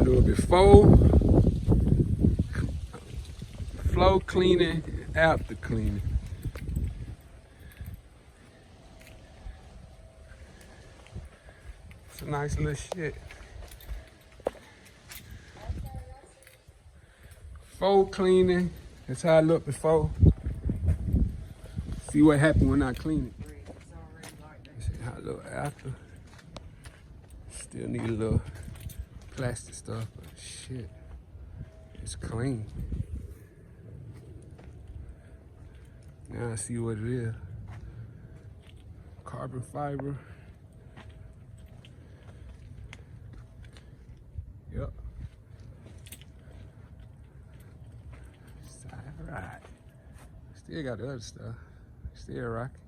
do it before, floor cleaning, after cleaning. It's a nice little shit. Before cleaning, that's how I look before. See what happened when I clean it. See how I look after. Still need a little plastic stuff, but shit, it's clean. Now I see what it is. Carbon fiber. Yep. All right. Still got the other stuff. Still rocking.